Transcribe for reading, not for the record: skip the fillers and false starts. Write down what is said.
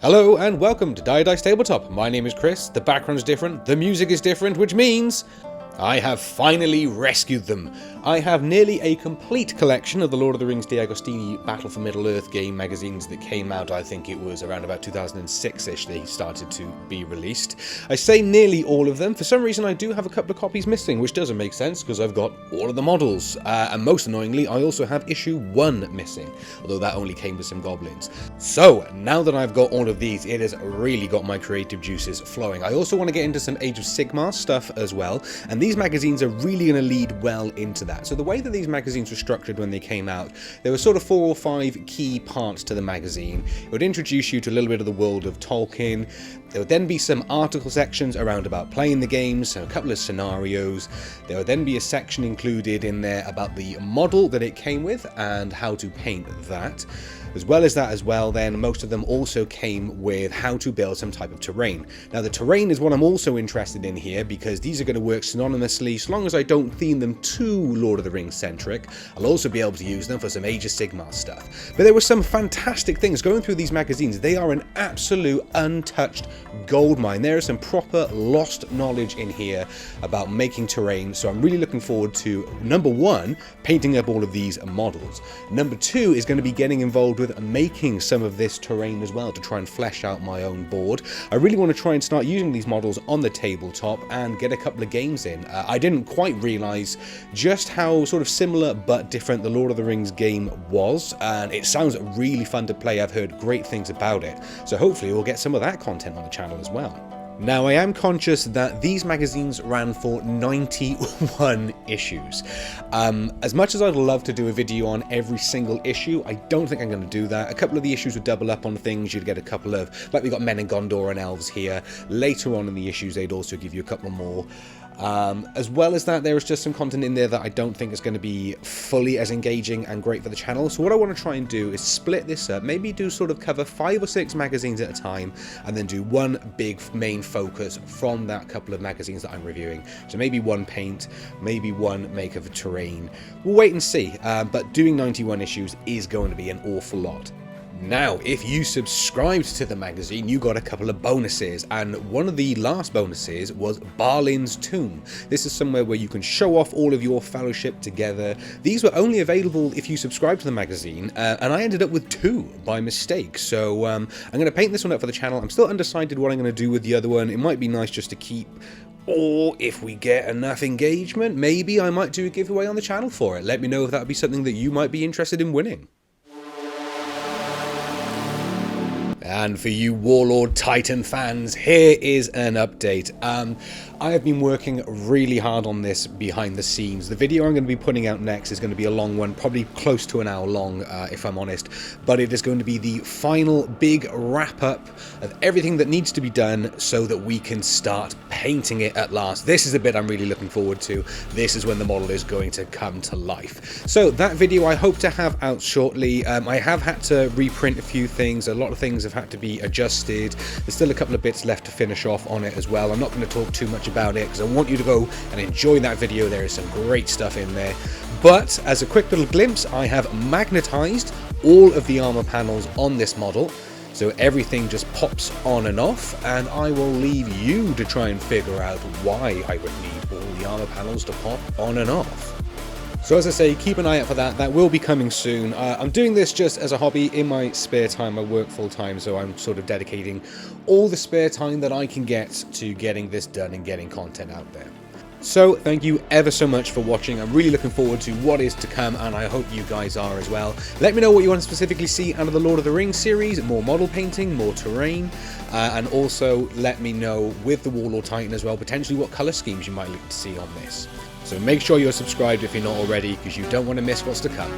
Hello and welcome to Dice Tabletop. My name is Chris, the background's different, the music is different, which means I have finally rescued them. I have nearly a complete collection of the Lord of the Rings De Agostini Battle for Middle-earth game magazines that came out, I think it was around about 2006-ish they started to be released. I say nearly all of them. For some reason I do have a couple of copies missing, which doesn't make sense because I've got all of the models. And most annoyingly, I also have issue 1 missing, although that only came with some goblins. So, now that I've got all of these, it has really got my creative juices flowing. I also want to get into some Age of Sigmar stuff as well, and these magazines are really going to lead well into that. So the way that these magazines were structured when they came out, there were sort of 4 or 5 key parts to the magazine. It would introduce you to a little bit of the world of Tolkien. There would then be some article sections around about playing the games, and a couple of scenarios. There would then be a section included in there about the model that it came with and how to paint that. As well as that as well, then most of them also came with how to build some type of terrain. Now the terrain is what I'm also interested in here, because these are going to work synonymously so long as I don't theme them too Lord of the Rings centric. I'll also be able to use them for some Age of Sigmar stuff. But there were some fantastic things going through these magazines. They are an absolute untouched goldmine. There is some proper lost knowledge in here about making terrain, so I'm really looking forward to, number 1, painting up all of these models. Number 2 is going to be getting involved with making some of this terrain as well to try and flesh out my own board. I really want to try and start using these models on the tabletop and get a couple of games in. I didn't quite realise just how sort of similar but different the Lord of the Rings game was, and it sounds really fun to play. I've heard great things about it, so hopefully we'll get some of that content on the channel as well. Now, I am conscious that these magazines ran for 91 issues. As much as I'd love to do a video on every single issue, I don't think I'm going to do that. A couple of the issues would double up on things. You'd get a couple of, like we got Men in Gondor and Elves here. Later on in the issues, they'd also give you a couple more. As well as that, there is just some content in there that I don't think is going to be fully as engaging and great for the channel. So what I want to try and do is split this up, maybe do sort of cover 5 or 6 magazines at a time, and then do one big main focus from that couple of magazines that I'm reviewing. So maybe 1 paint, maybe 1 make of a terrain. We'll wait and see, but doing 91 issues is going to be an awful lot. Now, if you subscribed to the magazine, you got a couple of bonuses, and one of the last bonuses was Balin's Tomb. This is somewhere where you can show off all of your fellowship together. These were only available if you subscribed to the magazine, and I ended up with 2 by mistake, so I'm going to paint this one up for the channel. I'm still undecided what I'm going to do with the other one. It might be nice just to keep, or if we get enough engagement, maybe I might do a giveaway on the channel for it. Let me know if that would be something that you might be interested in winning. And for you Warlord Titan fans, here is an update. I have been working really hard on this behind the scenes. The video I'm going to be putting out next is going to be a long one, probably close to an hour long, if I'm honest. But it is going to be the final big wrap-up of everything that needs to be done so that we can start painting it at last. This is the bit I'm really looking forward to. This is when the model is going to come to life. So that video I hope to have out shortly. I have had to reprint a few things. A lot of things have had to be adjusted. There's still a couple of bits left to finish off on it as well. I'm not going to talk too much about it because I want you to go and enjoy that video. There is some great stuff in there. But as a quick little glimpse, I have magnetized all of the armor panels on this model. So everything just pops on and off, and I will leave you to try and figure out why I would need all the armor panels to pop on and off. So as I say, keep an eye out for that. That will be coming soon. I'm doing this just as a hobby in my spare time. I work full time, so I'm sort of dedicating all the spare time that I can get to getting this done and getting content out there. So thank you ever so much for watching. I'm really looking forward to what is to come, and I hope you guys are as well. Let me know what you want to specifically see out of the Lord of the Rings series. More model painting, more terrain, and also let me know with the Warlord Titan as well, potentially what colour schemes you might like to see on this. So make sure you're subscribed if you're not already, because you don't want to miss what's to come.